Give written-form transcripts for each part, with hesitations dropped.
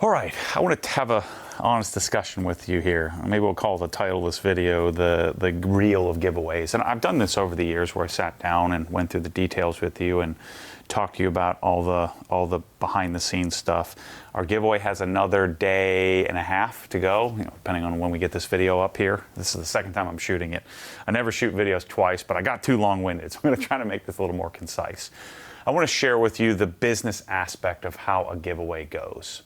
All right, I want to have a honest discussion with you here. Maybe we'll call the title of this video the reel of giveaways. And I've done this over the years where I sat down and went through the details with you and talked to you about all the behind the scenes stuff. Our giveaway has another day and a half to go, depending on when we get this video up here. This is the second time I'm shooting it. I never shoot videos twice, but I got too long-winded, so I'm going to try to make this a little more concise. I want to share with you the business aspect of how a giveaway goes.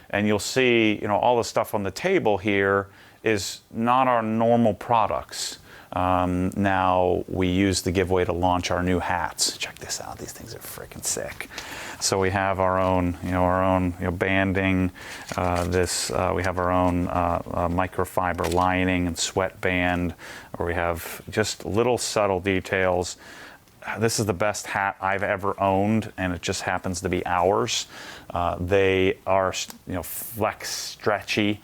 And you'll see, all the stuff on the table here is not our normal products. Now we use the giveaway to launch our new hats. Check this out; these things are freaking sick. So we have our own, banding. We have our own microfiber lining and sweatband, where we have just little subtle details. This is the best hat I've ever owned, and it just happens to be ours. They are, flex stretchy.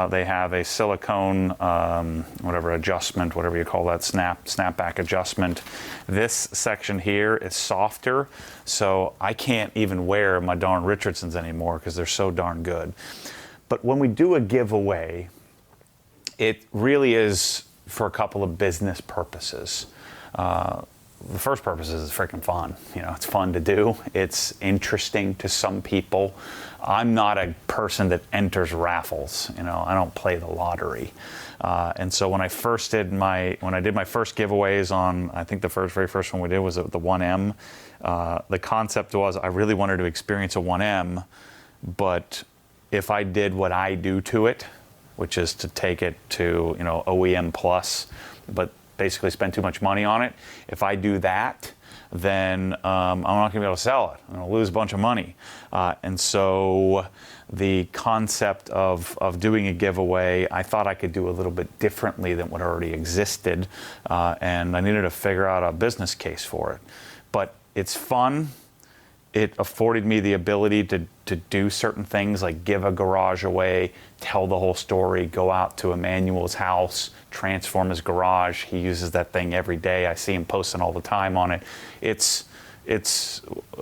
They have a silicone, adjustment, whatever you call that, snapback adjustment. This section here is softer, so I can't even wear my darn Richardsons anymore because they're so darn good. But when we do a giveaway, it really is for a couple of business purposes. The first purpose is it's freaking fun. It's fun to do. It's interesting to some people. I'm not a person that enters raffles. I don't play the lottery. And so when I did my first giveaways on, I think the very first one we did was the 1M. The concept was I really wanted to experience a 1M, but if I did what I do to it, which is to take it to OEM plus, but basically spend too much money on it. If I do that, then I'm not going to be able to sell it. I'm going to lose a bunch of money. And so the concept of doing a giveaway, I thought I could do a little bit differently than what already existed. And I needed to figure out a business case for it. But it's fun. It afforded me the ability to do certain things like give a garage away, tell the whole story, go out to Emmanuel's house, transform his garage. He uses that thing every day. I see him posting all the time on it. It's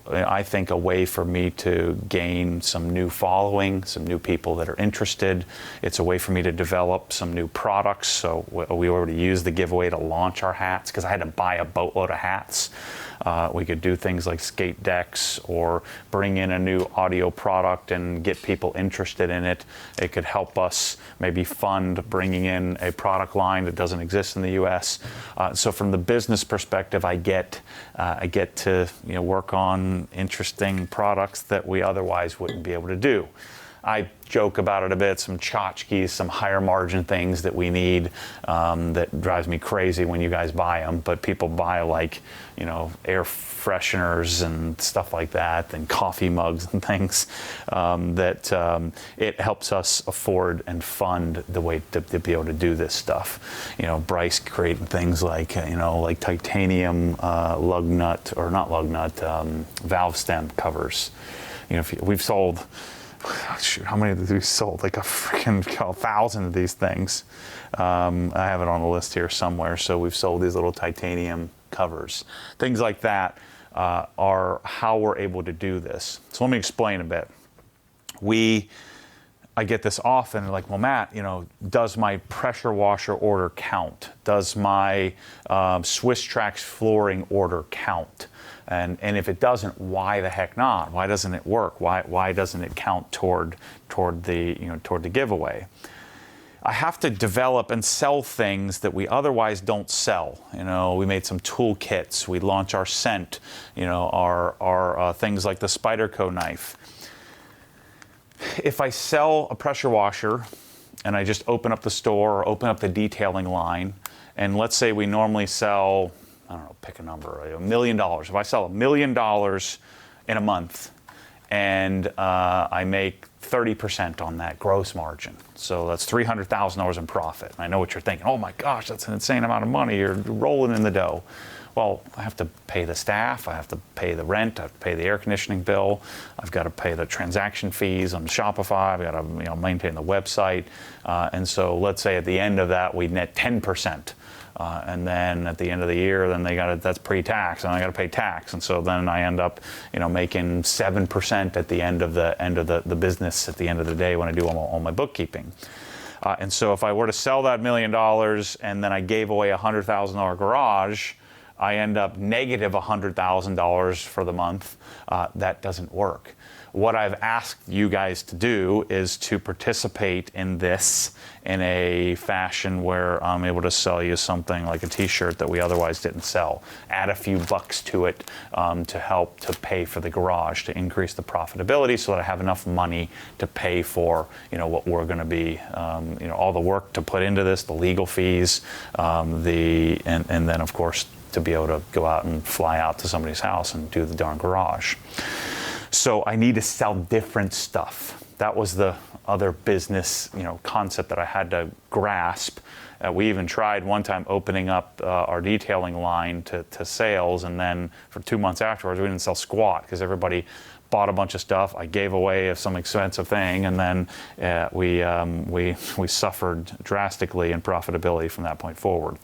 I think, a way for me to gain some new following, some new people that are interested. It's a way for me to develop some new products. So we already used the giveaway to launch our hats because I had to buy a boatload of hats. We could do things like skate decks or bring in a new audio product and get people interested in it. It could help us maybe fund bringing in a product line that doesn't exist in the U.S. So from the business perspective, I get to work on interesting products that we otherwise wouldn't be able to do. I joke about it a bit, some tchotchkes, some higher margin things that we need, that drives me crazy when you guys buy them, but people buy air fresheners and stuff like that, and coffee mugs and things, it helps us afford and fund the way to be able to do this stuff. Bryce creating things like titanium lug nut, or not lug nut, valve stem covers. We've sold, shoot, how many have we sold? Like a freaking 1,000 of these things. I have it on the list here somewhere. So we've sold these little titanium covers. Things like that are how we're able to do this. So let me explain a bit. I get this often, like, well, Matt, does my pressure washer order count? Does my Swiss Trax flooring order count? And if it doesn't, why the heck not? Why doesn't it work? Why doesn't it count toward the giveaway? I have to develop and sell things that we otherwise don't sell. We made some tool kits. We launch our scent. Our things like the Spyderco knife. If I sell a pressure washer and I just open up the store or open up the detailing line, and let's say we normally sell, I don't know, pick a number, $1 million. If I sell $1 million in a month and I make 30% on that gross margin, so that's $300,000 in profit. I know what you're thinking. Oh my gosh, that's an insane amount of money. You're rolling in the dough. Well, I have to pay the staff, I have to pay the rent, I have to pay the air conditioning bill, I've got to pay the transaction fees on Shopify, I've got to maintain the website. And so let's say at the end of that we net 10% and then at the end of the year, then that's pre-tax, and I got to pay tax, and so then I end up, making 7% at the end of the business at the end of the day when I do all my bookkeeping. And so if I were to sell that $1 million and then I gave away a $100,000 garage, I end up negative $100,000 for the month. That doesn't work. What I've asked you guys to do is to participate in this in a fashion where I'm able to sell you something like a t-shirt that we otherwise didn't sell. Add a few bucks to it to help to pay for the garage, to increase the profitability so that I have enough money to pay for, what we're going to be, all the work to put into this, the legal fees, and then of course to be able to go out and fly out to somebody's house and do the darn garage. So I need to sell different stuff. That was the other business, concept that I had to grasp. We even tried one time opening up our detailing line to sales, and then for 2 months afterwards, we didn't sell squat because everybody bought a bunch of stuff. I gave away some expensive thing, and then we suffered drastically in profitability from that point forward.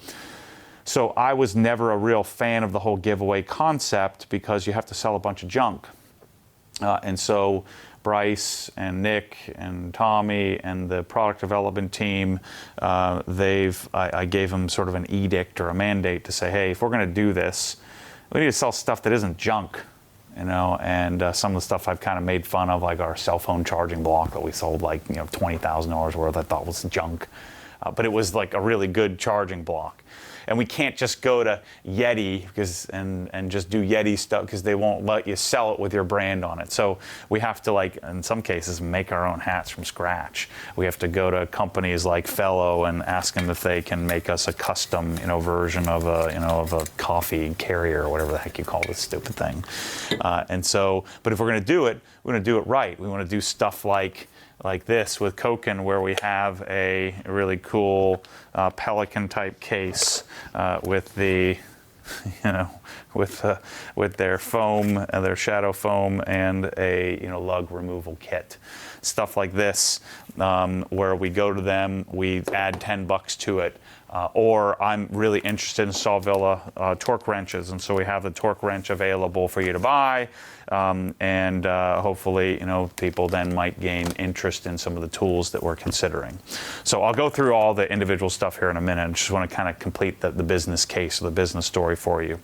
So I was never a real fan of the whole giveaway concept because you have to sell a bunch of junk. And so Bryce and Nick and Tommy and the product development team, I gave them sort of an edict or a mandate to say, hey, if we're going to do this, we need to sell stuff that isn't junk, and some of the stuff I've kind of made fun of, like our cell phone charging block that we sold like, $20,000 worth, I thought was junk. But it was like a really good charging block. And we can't just go to Yeti and just do Yeti stuff because they won't let you sell it with your brand on it. So we have to, like, in some cases, make our own hats from scratch. We have to go to companies like Fellow and ask them if they can make us a custom, version of a coffee carrier or whatever the heck you call this stupid thing. But if we're going to do it, we're going to do it right. We want to do stuff like this with Koken, where we have a really cool Pelican type case with the, with their foam, their shadow foam, and a lug removal kit. Stuff like this, where we go to them, we add $10 to it. Or I'm really interested in Sawvilla torque wrenches, and so we have the torque wrench available for you to buy, and hopefully, people then might gain interest in some of the tools that we're considering. So I'll go through all the individual stuff here in a minute. I just want to kind of complete the business case or the business story for you.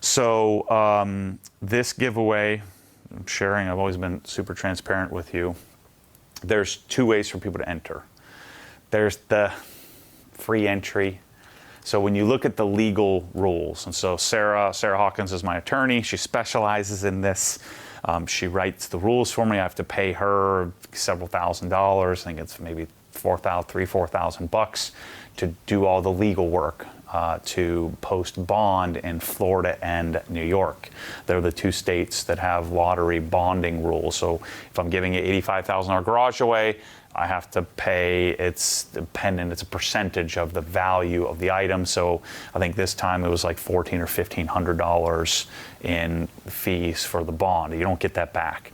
So this giveaway, I'm sharing, I've always been super transparent with you. There's 2 ways for people to enter. There's the free entry. So when you look at the legal rules, and so Sarah Hawkins is my attorney. She specializes in this. She writes the rules for me. I have to pay her several $1,000s. I think it's maybe $4,000 to do all the legal work, to post bond in Florida and New York. They're the 2 states that have lottery bonding rules. So if I'm giving an $85,000 garage away, I have to pay, it's dependent, it's a percentage of the value of the item. So I think this time it was like $1,400 or $1,500 in fees for the bond. You don't get that back.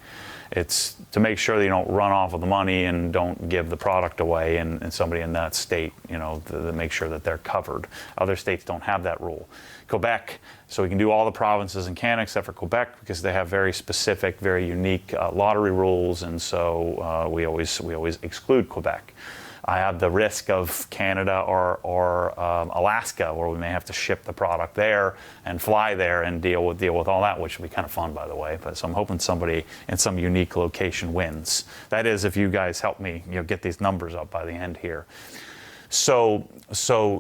It's to make sure that you don't run off with the money and don't give the product away, and somebody in that state, to make sure that they're covered. Other states don't have that rule. Quebec, so we can do all the provinces in Canada except for Quebec because they have very specific, very unique lottery rules, and so we always exclude Quebec. I have the risk of Canada or Alaska, where we may have to ship the product there and fly there and deal with all that, which would be kind of fun, by the way. But so I'm hoping somebody in some unique location wins. That is, if you guys help me, get these numbers up by the end here. So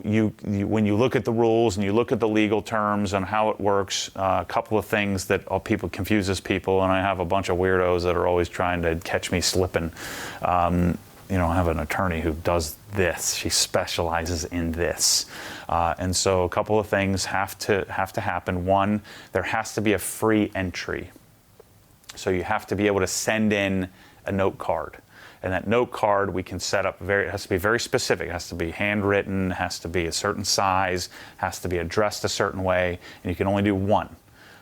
you when you look at the rules and you look at the legal terms and how it works, a couple of things that confuses people, and I have a bunch of weirdos that are always trying to catch me slipping. I have an attorney who does this. She specializes in this. And so a couple of things have to happen. One, there has to be a free entry. So you have to be able to send in a note card. And that note card we can set up it has to be very specific. It has to be handwritten, has to be a certain size, has to be addressed a certain way, and you can only do one.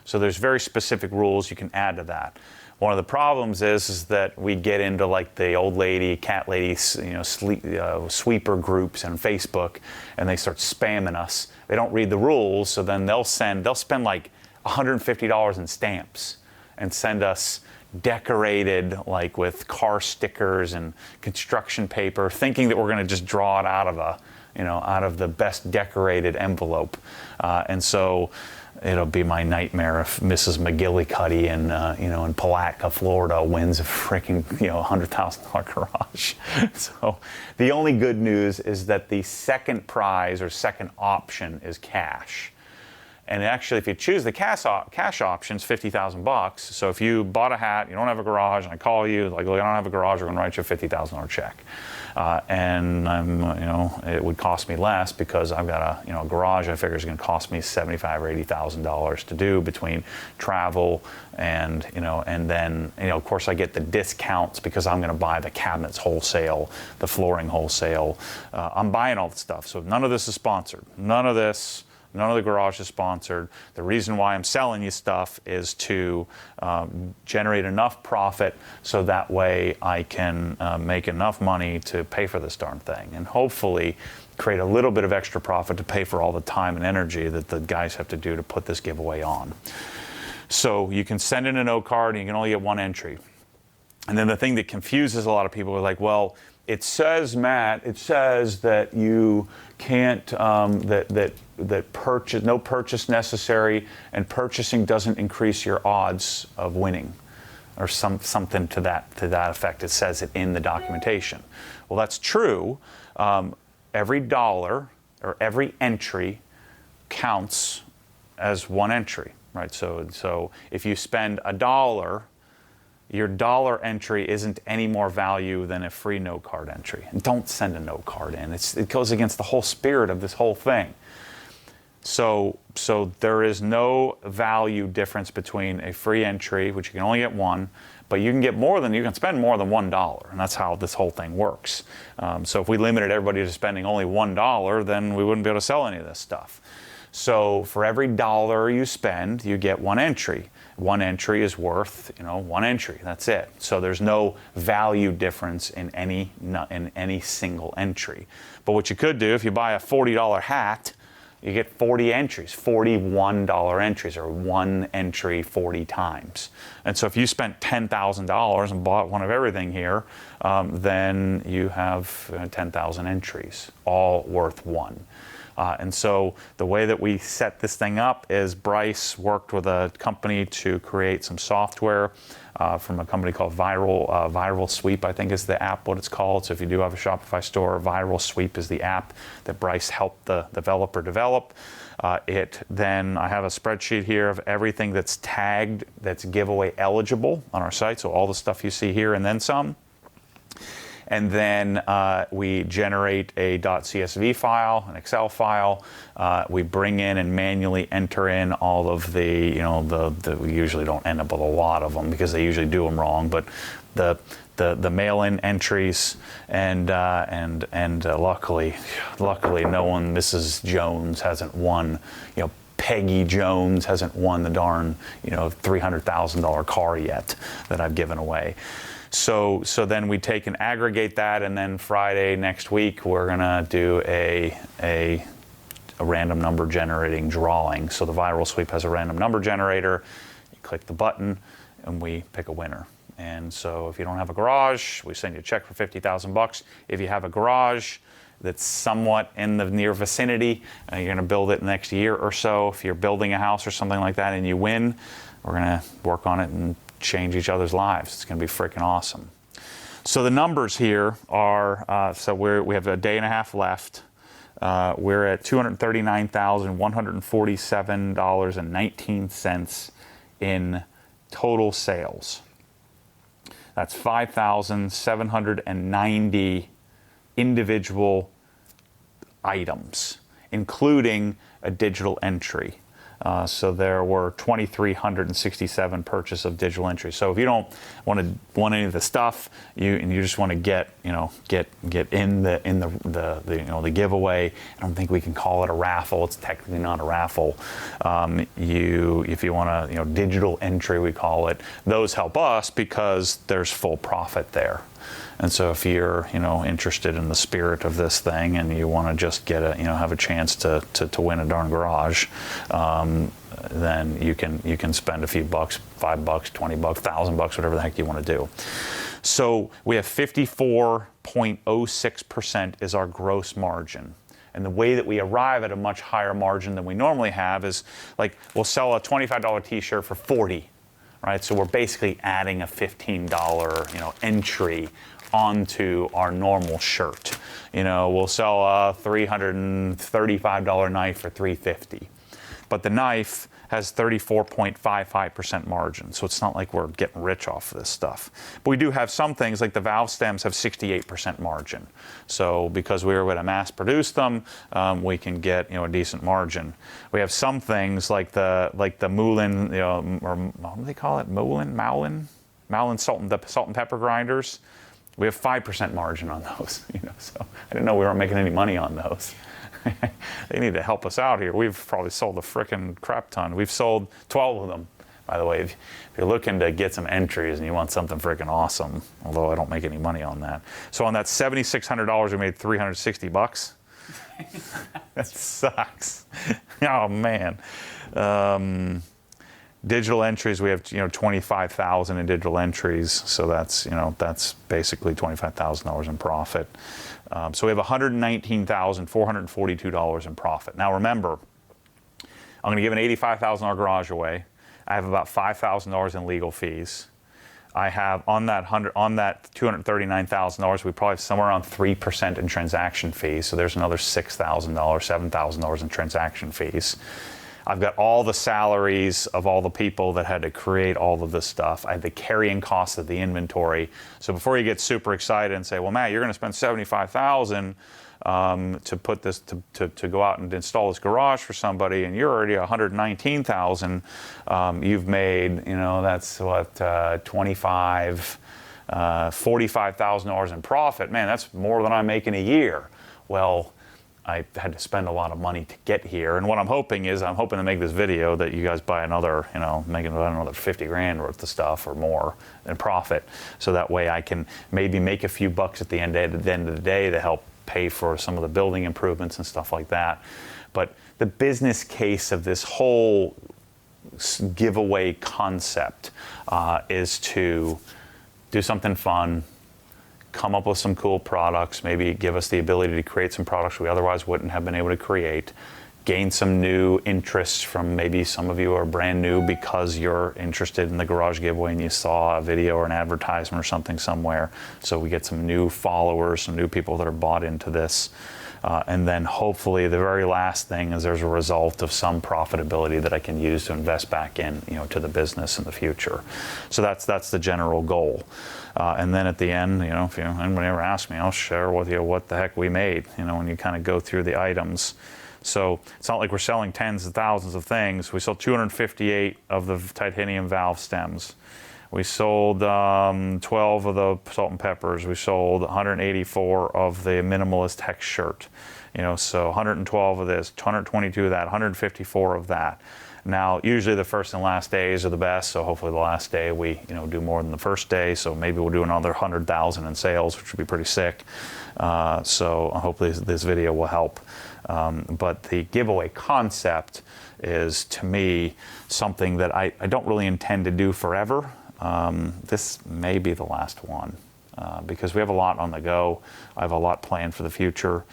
So there's very specific rules you can add to that. One of the problems is that we get into like the old lady, cat lady, sweeper groups on Facebook, and they start spamming us. They don't read the rules, so then they'll spend like $150 in stamps and send us decorated, like with car stickers and construction paper, thinking that we're going to just draw it out of the best decorated envelope, and so it'll be my nightmare if Mrs. McGillicuddy in Palatka, Florida, wins a freaking $100,000 garage. So the only good news is that the second prize or second option is cash. And actually, if you choose the cash option, it's $50,000. So if you bought a hat, you don't have a garage, and I call you, like, look, I don't have a garage, we're going to write you a $50,000 check. And it would cost me less because I've got a garage. I figure is going to cost me $75,000 or $80,000 to do between travel and then of course I get the discounts because I'm going to buy the cabinets wholesale, the flooring wholesale. I'm buying all the stuff. So none of this is sponsored. None of the garage is sponsored. The reason why I'm selling you stuff is to generate enough profit so that way I can make enough money to pay for this darn thing, and hopefully create a little bit of extra profit to pay for all the time and energy that the guys have to do to put this giveaway on. So you can send in a note card and you can only get one entry. And then the thing that confuses a lot of people is like, well, it says, Matt, that you can't, that no purchase necessary, and purchasing doesn't increase your odds of winning, or something to that effect. It says it in the documentation. Well, that's true. Every dollar or every entry counts as one entry, right? So if you spend $1, your dollar entry isn't any more value than a free note card entry. And don't send a note card in. It goes against the whole spirit of this whole thing. So there is no value difference between a free entry, which you can only get one, but you can spend more than $1, and that's how this whole thing works. So if we limited everybody to spending only $1, then we wouldn't be able to sell any of this stuff. So for every dollar you spend, you get one entry. One entry is worth, one entry. That's it. So there's no value difference in any single entry. But what you could do, if you buy a $40 hat, you get 40 entries, $41 entries, or one entry 40 times. And so if you spent $10,000 and bought one of everything here, then you have 10,000 entries, all worth one. And so the way that we set this thing up is Bryce worked with a company to create some software from a company called Viral Sweep, I think is the app, what it's called. So if you do have a Shopify store, Viral Sweep is the app that Bryce helped the developer develop. Then I have a spreadsheet here of everything that's tagged that's giveaway eligible on our site. So all the stuff you see here and then some. And then we generate a .csv file, an Excel file. We bring in and manually enter in all of the, we usually don't end up with a lot of them because they usually do them wrong, but the mail-in entries, and luckily no one, Mrs. Jones hasn't won, Peggy Jones hasn't won the darn, $300,000 car yet that I've given away. So then we take and aggregate that, and then Friday next week we're gonna do a random number generating drawing. So the Viral Sweep has a random number generator. You click the button, and we pick a winner. And so if you don't have a garage, we send you a check for $50,000. If you have a garage that's somewhat in the near vicinity, you're gonna build it next year or so. If you're building a house or something like that and you win, we're gonna work on it and change each other's lives. It's going to be freaking awesome. So the numbers here are, we have a day and a half left. We're at $239,147.19 in total sales. That's 5,790 individual items, including a digital entry. So there were 2,367 purchase of digital entries. So if you don't want any of the stuff, and you just want to get in the giveaway. I don't think we can call it a raffle. It's technically not a raffle. If you want a digital entry, we call it. Those help us because there's full profit there. And so if you're interested in the spirit of this thing and you want to just get have a chance to win a darn garage, then you can spend a few bucks, $5, $20, $1,000, whatever the heck you want to do. So we have 54.06% is our gross margin. And the way that we arrive at a much higher margin than we normally have is, like, we'll sell a $25 t-shirt for $40, right? So we're basically adding a $15 entry onto our normal shirt. We'll sell a $335 knife for $350. But the knife has 34.55% margin, so it's not like we're getting rich off of this stuff. But we do have some things, like the valve stems have 68% margin. So because we were able to mass produce them, we can get a decent margin. We have some things like the Moulin, or what do they call it? Moulin salt and pepper grinders. We have 5% margin on those. So I didn't know we weren't making any money on those. They need to help us out here. We've probably sold a frickin' crap ton. We've sold 12 of them, by the way. If you're looking to get some entries and you want something frickin' awesome, although I don't make any money on that. So on that $7,600, we made $360. That sucks. Oh man. Digital entries, we have 25,000 in digital entries, so that's basically $25,000 in profit. So we have $119,442 in profit. Now remember, I'm going to give an $85,000 garage away. I have about $5,000 in legal fees. I have on that $239,000, we probably have somewhere around 3% in transaction fees. So there's another $6,000, $7,000 in transaction fees. I've got all the salaries of all the people that had to create all of this stuff. I have the carrying costs of the inventory. So before you get super excited and say, well, Matt, you're going to spend $75,000 to put this to go out and install this garage for somebody, and you're already $119,000. You've made, that's what, $45,000 in profit. Man, that's more than I make in a year. Well, I had to spend a lot of money to get here, and what I'm hoping to make this video that you guys buy another, making another 50 grand worth of stuff or more in profit, so that way I can maybe make a few bucks at the end of the day to help pay for some of the building improvements and stuff like that. But the business case of this whole giveaway concept is to do something fun, come up with some cool products, maybe give us the ability to create some products we otherwise wouldn't have been able to create, gain some new interests from maybe some of you are brand new because you're interested in the garage giveaway and you saw a video or an advertisement or something somewhere. So we get some new followers, some new people that are bought into this. And then hopefully the very last thing is there's a result of some profitability that I can use to invest back in, to the business in the future. So that's the general goal. And then at the end, if anybody ever asks me, I'll share with you what the heck we made, when you kind of go through the items. So it's not like we're selling tens of thousands of things. We sold 258 of the titanium valve stems. We sold 12 of the salt and peppers. We sold 184 of the minimalist hex shirt. So 112 of this, 122 of that, 154 of that. Now, usually the first and last days are the best, so hopefully the last day we do more than the first day, so maybe we'll do another 100,000 in sales, which would be pretty sick. So hopefully this video will help. But the giveaway concept is, to me, something that I don't really intend to do forever. This may be the last one because we have a lot on the go. I have a lot planned for the future.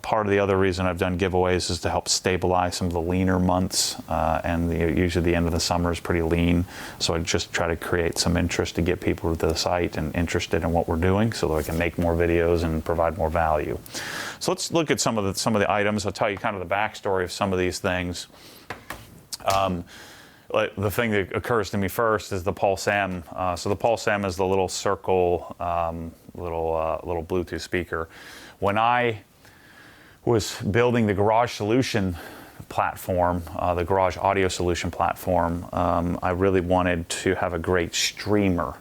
Part of the other reason I've done giveaways is to help stabilize some of the leaner months, and usually the end of the summer is pretty lean. So I just try to create some interest to get people to the site and interested in what we're doing, so that I can make more videos and provide more value. So let's look at some of the items. I'll tell you kind of the backstory of some of these things. The thing that occurs to me first is the Pulse M. So the Pulse M is the little circle, little Bluetooth speaker. When I was building the garage solution platform, the Garage Audio Solution platform, I really wanted to have a great streamer.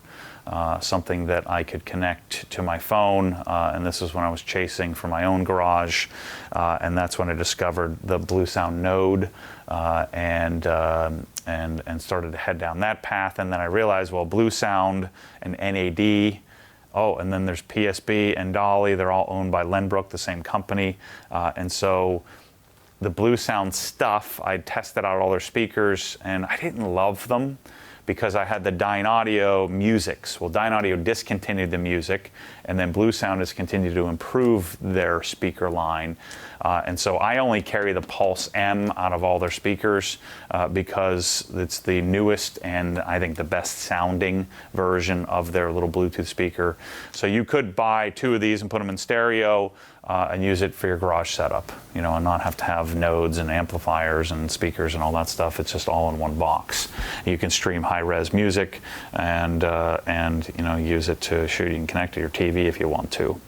Something that I could connect to my phone, and this is when I was chasing for my own garage, and that's when I discovered the Blue Sound Node, and started to head down that path. And then I realized, well, Blue Sound and NAD, oh, and then there's PSB and Dolly. They're all owned by Lenbrook, the same company, and so the Blue Sound stuff, I tested out all their speakers, and I didn't love them, because I had the Dyne Audio Musics. Well, Dyne Audio discontinued the music, and then Blue Sound has continued to improve their speaker line. And so I only carry the Pulse M out of all their speakers because it's the newest and I think the best sounding version of their little Bluetooth speaker. So you could buy 2 of these and put them in stereo and use it for your garage setup, you know, and not have to have nodes and amplifiers and speakers and all that stuff. It's just all in one box. You can stream high-res music and you know, use it to shoot. You can connect to your TV if you want to.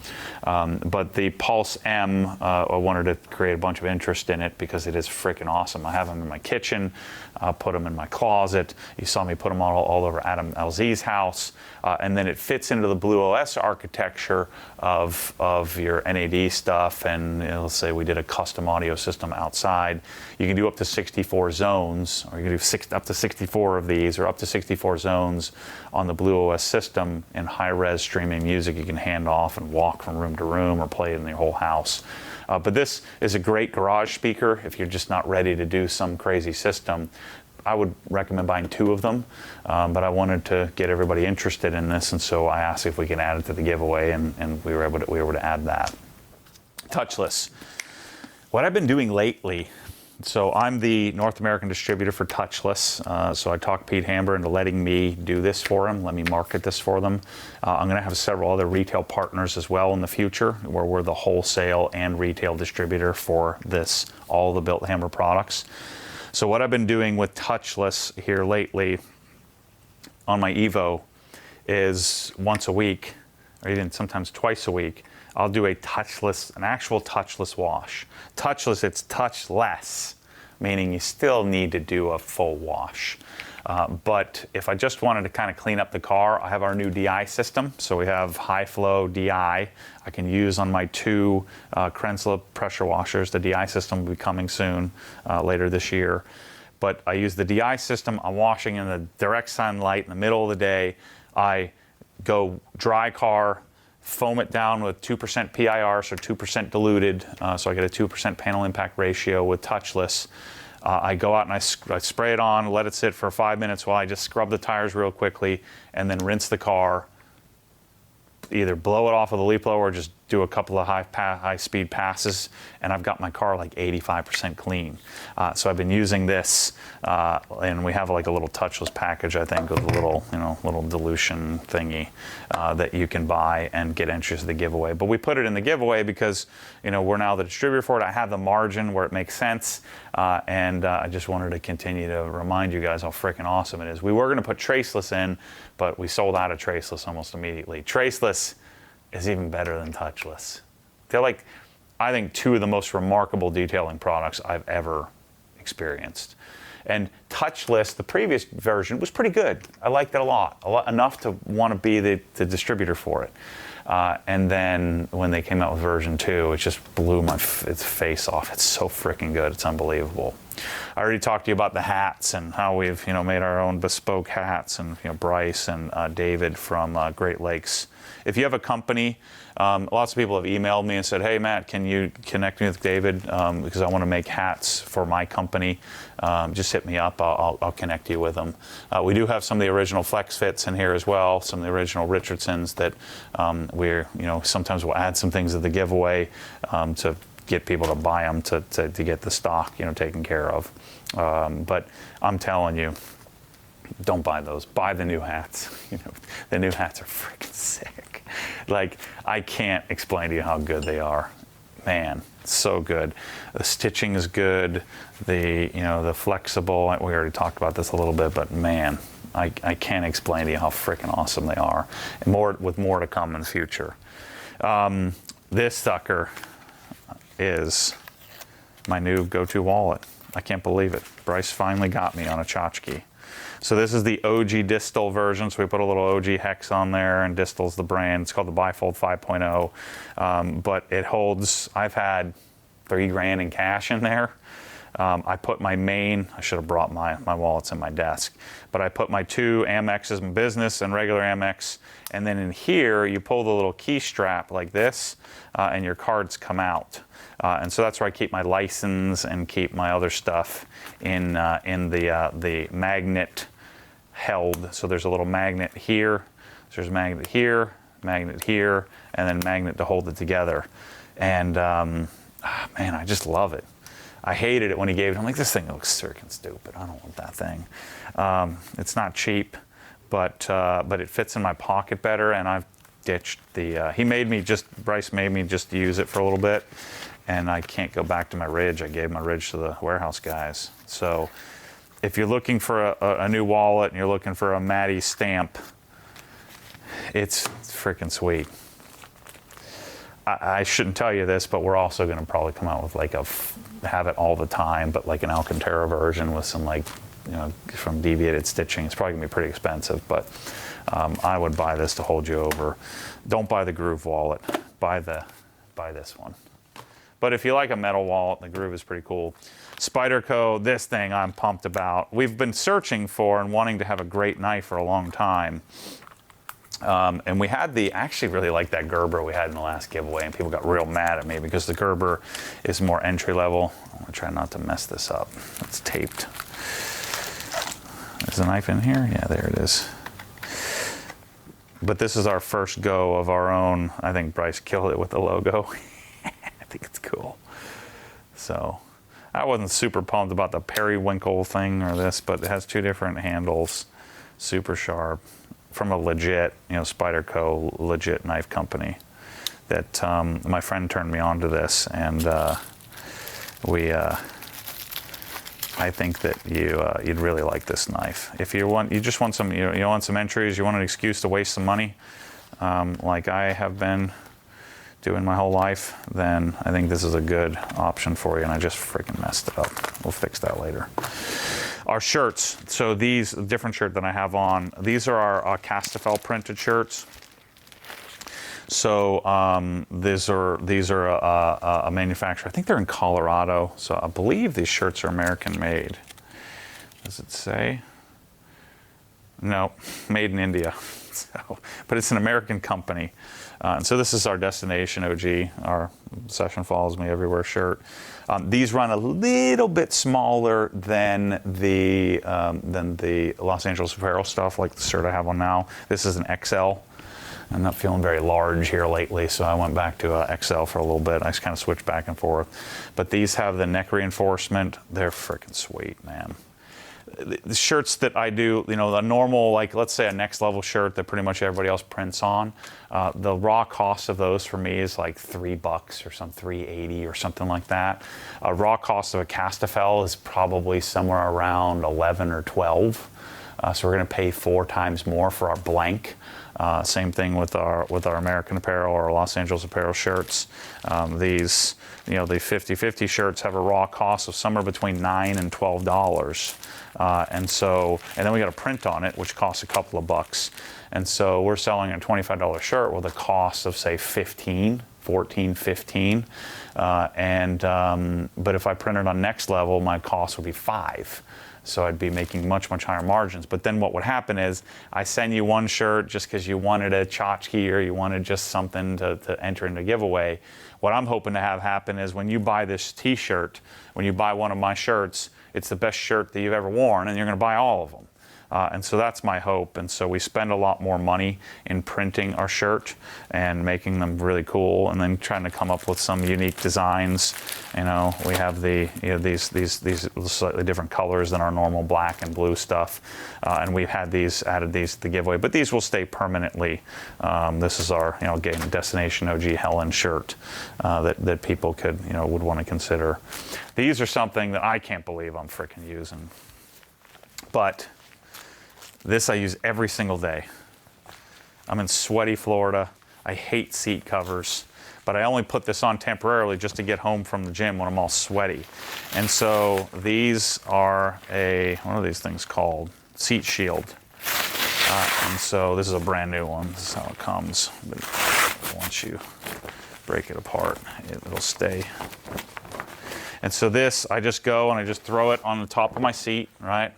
But the Pulse M, I wanted to create a bunch of interest in it because it is freaking awesome. I have them in my kitchen, put them in my closet. You saw me put them all over Adam LZ's house, and then it fits into the Blue OS architecture of your NAD stuff. And you know, let's say we did a custom audio system outside. You can do up to 64 zones, or you can do up to 64 of these, or up to 64 zones on the Blue OS system. In high-res streaming music, you can hand off and walk from room to room or play it in your whole house. But this is a great garage speaker if you're just not ready to do some crazy system. I would recommend buying 2 of them, but I wanted to get everybody interested in this, and so I asked if we could add it to the giveaway, and we were able to add that. Touchless. What I've been doing lately, so I'm the North American distributor for Touchless, so I talked Pete Hamber into letting me do this for him, let me market this for them. I'm going to have several other retail partners as well in the future, where we're the wholesale and retail distributor for this, all the Built Hammer products. So what I've been doing with Touchless here lately on my Evo is once a week, or even sometimes twice a week, I'll do an actual touchless wash. Touchless, it's touchless, meaning you still need to do a full wash. But if I just wanted to kind of clean up the car, I have our new DI system. So we have high flow DI I can use on my 2 Krensla pressure washers. The DI system will be coming soon, later this year. But I use the DI system. I'm washing in the direct sunlight in the middle of the day. I go dry car, foam it down with 2% PIR, so 2% diluted, so I get a 2% panel impact ratio with touchless. I go out and I spray it on, let it sit for 5 minutes while I just scrub the tires real quickly, and then rinse the car. Either blow it off with a leaf blower or just do a couple of high speed passes, and I've got my car like 85% clean. So I've been using this, and we have like a little touchless package, I think, with a little, little dilution thingy that you can buy and get entries to the giveaway. But we put it in the giveaway because, we're now the distributor for it. I have the margin where it makes sense, and I just wanted to continue to remind you guys how freaking awesome it is. We were going to put traceless in, but we sold out of traceless almost immediately. Traceless is even better than touchless. They're like, I think, 2 of the most remarkable detailing products I've ever experienced. And touchless, the previous version, was pretty good. I liked it a lot enough to want to be the distributor for it. And then when they came out with version 2, it just blew its face off. It's so freaking good. It's unbelievable. I already talked to you about the hats and how we've made our own bespoke hats, and Bryce and David from Great Lakes. If you have a company, lots of people have emailed me and said, "Hey Matt, can you connect me with David because I want to make hats for my company? Just hit me up. I'll connect you with them." We do have some of the original Flex Fits in here as well, some of the original Richardsons that we're sometimes we'll add some things to the giveaway to get people to buy them to get the stock taken care of. But I'm telling you, don't buy those. Buy the new hats. The new hats are freaking sick. Like, I can't explain to you how good they are. Man, so good. The stitching is good. The flexible. We already talked about this a little bit, but man, I can't explain to you how freaking awesome they are. And with more to come in the future. This sucker is my new go-to wallet. I can't believe it. Bryce finally got me on a tchotchke. So this is the OG Distal version. So we put a little OG hex on there, and Distal's the brand. It's called the Bifold 5.0. But it holds, I've had $3,000 in cash in there. I put my main, I should have brought my wallets in my desk, but I put my 2 Amexes, my business and regular Amex, and then in here you pull the little key strap like this, and your cards come out. And so that's where I keep my license and keep my other stuff in the magnet held. So there's a little magnet here, so there's a magnet here, and then magnet to hold it together. And man, I just love it. I hated it when he gave it. I'm like, this thing looks freaking stupid. I don't want that thing. It's not cheap, but it fits in my pocket better. And I've ditched the. Bryce made me just use it for a little bit, and I can't go back to my Ridge. I gave my Ridge to the warehouse guys. So, if you're looking for a new wallet and you're looking for a Matty stamp, it's freaking sweet. I shouldn't tell you this, but we're also going to probably come out with like have it all the time, but like an Alcantara version with some from deviated stitching. It's probably going to be pretty expensive, but I would buy this to hold you over. Don't buy the Groove wallet. Buy this one. But if you like a metal wallet, the Groove is pretty cool. Spyderco, this thing I'm pumped about. We've been searching for and wanting to have a great knife for a long time. And we had I actually really like that Gerber we had in the last giveaway, and people got real mad at me because the Gerber is more entry level. I'm gonna try not to mess this up. It's taped. Is the knife in here? Yeah, there it is. But this is our first go of our own. I think Bryce killed it with the logo. I think it's cool. So I wasn't super pumped about the periwinkle thing or this, but it has 2 different handles, super sharp. From a legit, Spyderco legit knife company that my friend turned me on to this, and I think that you'd really like this knife. If you just want some, you want some entries, you want an excuse to waste some money, like I have been doing my whole life, then I think this is a good option for you, and I just freaking messed it up. We'll fix that later. Our shirts, so these different shirt that I have on, these are our Castafel printed shirts. So these are a manufacturer. I think they're in Colorado. So I believe these shirts are American made. Does it say? No, made in India. So, but it's an American company. And so this is our Destination OG, our Session Follows Me Everywhere shirt. These run a little bit smaller than the Los Angeles Apparel stuff, like the shirt I have on now. This is an XL. I'm not feeling very large here lately, so I went back to XL for a little bit. I just kind of switched back and forth. But these have the neck reinforcement. They're freaking sweet, man. The shirts that I do, the normal, like let's say a next level shirt that pretty much everybody else prints on, the raw cost of those for me is like $3 or some $3.80 or something like that. A raw cost of a Castafel is probably somewhere around 11 or 12. So we're going to pay 4 times more for our blank. Same thing with our American Apparel or Los Angeles Apparel shirts. These, the 50/50 shirts have a raw cost of somewhere between $9 and $12. And then we got a print on it, which costs a couple of bucks. And so we're selling a $25 shirt with a cost of say 14, 15. But if I printed on Next Level, my cost would be 5. So I'd be making much higher margins. But then what would happen is I send you one shirt just because you wanted a tchotchke or you wanted just something to enter into a giveaway. What I'm hoping to have happen is when you buy this t-shirt, when you buy one of my shirts, it's the best shirt that you've ever worn, and you're going to buy all of them. And so that's my hope. And so we spend a lot more money in printing our shirt and making them really cool, and then trying to come up with some unique designs. We have these slightly different colors than our normal black and blue stuff. And we've added these to the giveaway, but these will stay permanently. This is our, again, Destination OG Helen shirt that people would want to consider. These are something that I can't believe I'm freaking using. But this I use every single day. I'm in sweaty Florida. I hate seat covers, but I only put this on temporarily just to get home from the gym when I'm all sweaty. And so these are what are these things called? Seat shield. And so this is a brand new one. This is how it comes. But once you break it apart, it'll stay. And so this, I just go and I just throw it on the top of my seat, right?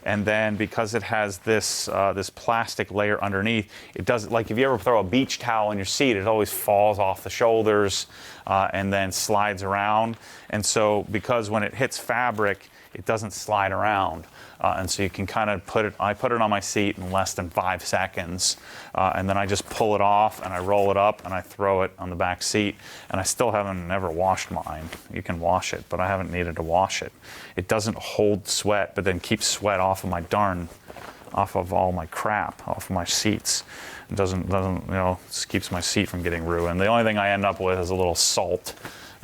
And then because it has this this plastic layer underneath, it doesn't, like if you ever throw a beach towel in your seat, it always falls off the shoulders and then slides around. And so because when it hits fabric, it doesn't slide around. And so you can kind of I put it on my seat in less than 5 seconds. And then I just pull it off and I roll it up and I throw it on the back seat. And I still never washed mine. You can wash it, but I haven't needed to wash it. It doesn't hold sweat, but then keeps sweat off of all my crap, off of my seats. It doesn't, just keeps my seat from getting ruined. The only thing I end up with is a little salt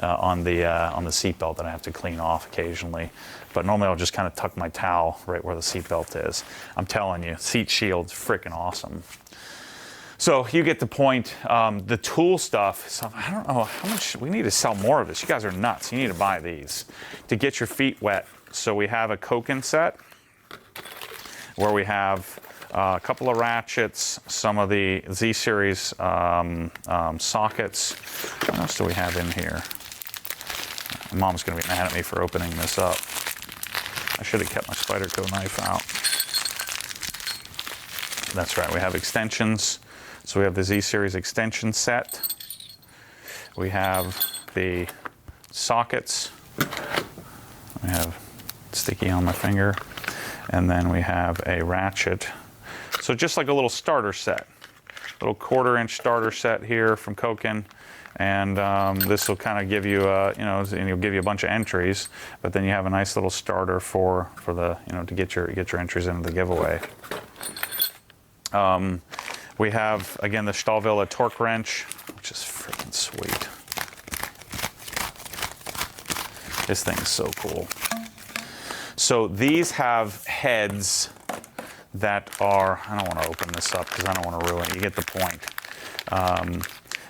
on the seat belt that I have to clean off occasionally. But normally I'll just kind of tuck my towel right where the seat belt is. I'm telling you, seat shield's freaking awesome. So you get the point. The tool stuff, so I don't know how much, we need to sell more of this. You guys are nuts. You need to buy these to get your feet wet. So we have a Koken set where we have a couple of ratchets, some of the Z-Series sockets. What else do we have in here? My mom's going to be mad at me for opening this up. I should have kept my Spyderco knife out. That's right, we have extensions. So we have the Z-Series extension set. We have the sockets. I have sticky on my finger. And then we have a ratchet. So just like a little starter set. Little 1/4-inch starter set here from Koken. And this will kind of give you, and it'll give you a bunch of entries, but then you have a nice little starter for the, to get your entries into the giveaway. We have, again, the Stahlvilla torque wrench, which is freaking sweet. This thing is so cool. So these have heads that are, I don't want to open this up because I don't want to ruin it. You get the point.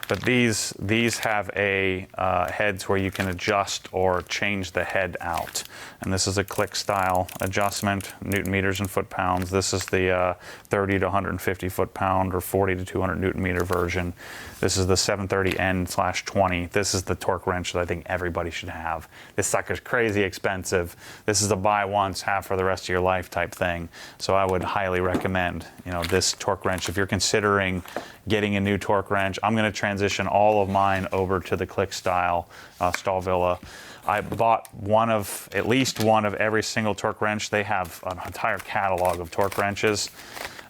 But these have heads where you can adjust or change the head out. And this is a click style adjustment, Newton meters and foot pounds. This is the 30 to 150 foot pound or 40 to 200 Newton meter version. This is the 730N/20. This is the torque wrench that I think everybody should have. This sucker's crazy expensive. This is a buy once, have for the rest of your life type thing. So I would highly recommend, this torque wrench. If you're considering getting a new torque wrench, I'm going to transition all of mine over to the click style Stahlvilla. I bought at least one of every single torque wrench. They have an entire catalog of torque wrenches.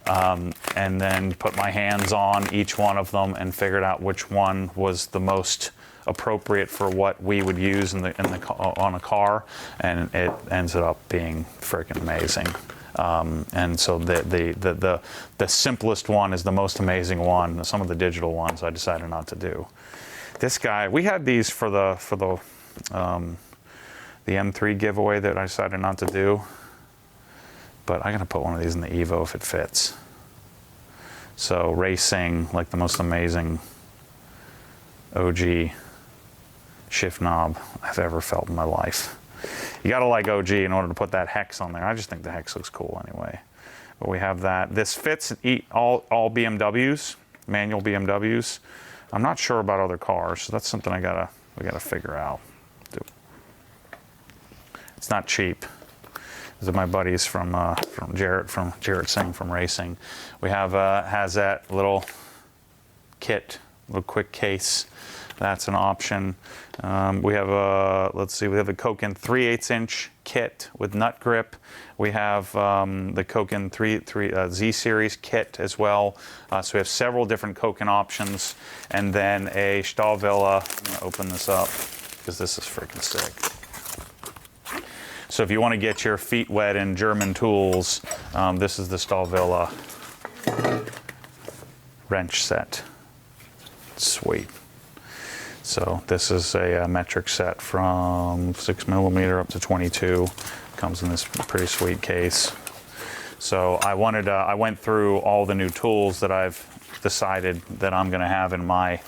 And then put my hands on each one of them and figured out which one was the most appropriate for what we would use on a car, and it ends up being freaking amazing. And so the simplest one is the most amazing one. Some of the digital ones I decided not to do. This guy, we had these for the M3 giveaway that I decided not to do. But I'm going to put one of these in the Evo if it fits. So racing, like the most amazing OG shift knob I've ever felt in my life. You got to like OG in order to put that hex on there. I just think the hex looks cool anyway. But we have that. This fits all BMWs, manual BMWs. I'm not sure about other cars, so that's something we gotta figure out. It's not cheap. These are my buddies from Jarrett Singh from racing. We have has that little kit, little quick case. That's an option. We have we have the Koken 3/8-inch kit with nut grip. We have the Koken Z-Series kit as well. So we have several different Koken options, and then a Stahlvilla. I'm gonna open this up because this is freaking sick. So if you want to get your feet wet in German tools, this is the Stahlvilla wrench set. Sweet. So this is a metric set from 6mm up to 22. Comes in this pretty sweet case. So I went through all the new tools that I've decided that I'm going to have in my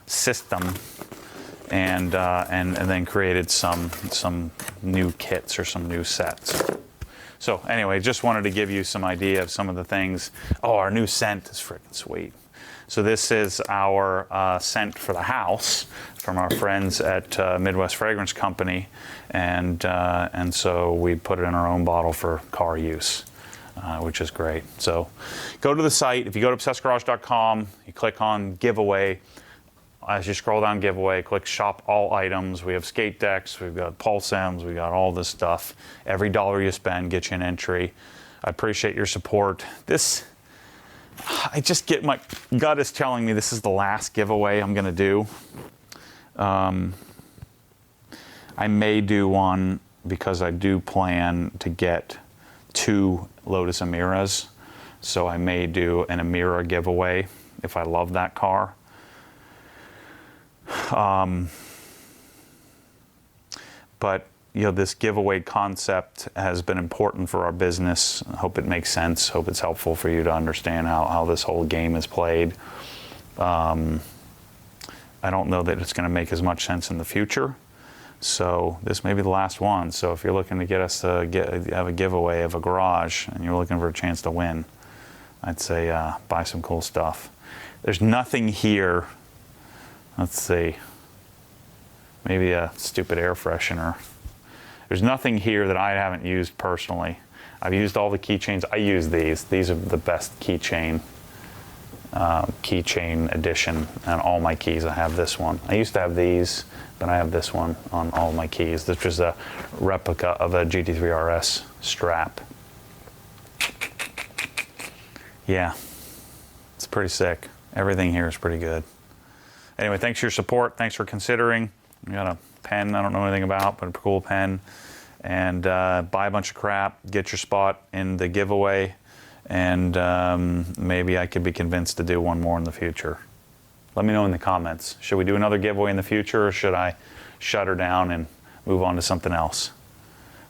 system, and then created some new kits or some new sets. So anyway, just wanted to give you some idea of some of the things. Oh, our new scent is freaking sweet. So this is our scent for the house from our friends at Midwest Fragrance Company, and so we put it in our own bottle for car use, which is great. So go to the site. If you go to obsessedgarage.com, you click on giveaway. As you scroll down giveaway, click shop all items. We have skate decks, we've got pulse M's, we've got all this stuff. Every dollar you spend gets you an entry. I appreciate your support. I just get, my gut is telling me this is the last giveaway I'm gonna do. I may do one because I do plan to get 2 Lotus Emiras. So I may do an Emira giveaway if I love that car. But this giveaway concept has been important for our business. I hope it makes sense. Hope it's helpful for you to understand how this whole game is played. I don't know that it's going to make as much sense in the future. So this may be the last one. So if you're looking to get us to have a giveaway of a garage and you're looking for a chance to win, I'd say buy some cool stuff. There's nothing here. Let's see, maybe a stupid air freshener. There's nothing here that I haven't used personally. I've used all the keychains. I use these. These are the best keychain edition on all my keys. I have this one. I used to have these, but I have this one on all my keys. This was a replica of a GT3 RS strap. Yeah, it's pretty sick. Everything here is pretty good. Anyway, thanks for your support. Thanks for considering. We got a pen I don't know anything about, but a cool pen. And buy a bunch of crap, get your spot in the giveaway, and maybe I could be convinced to do one more in the future. Let me know in the comments. Should we do another giveaway in the future, or should I shut her down and move on to something else?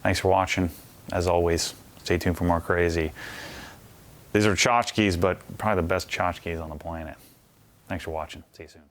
Thanks for watching. As always, stay tuned for more crazy. These are tchotchkes, but probably the best tchotchkes on the planet. Thanks for watching. See you soon.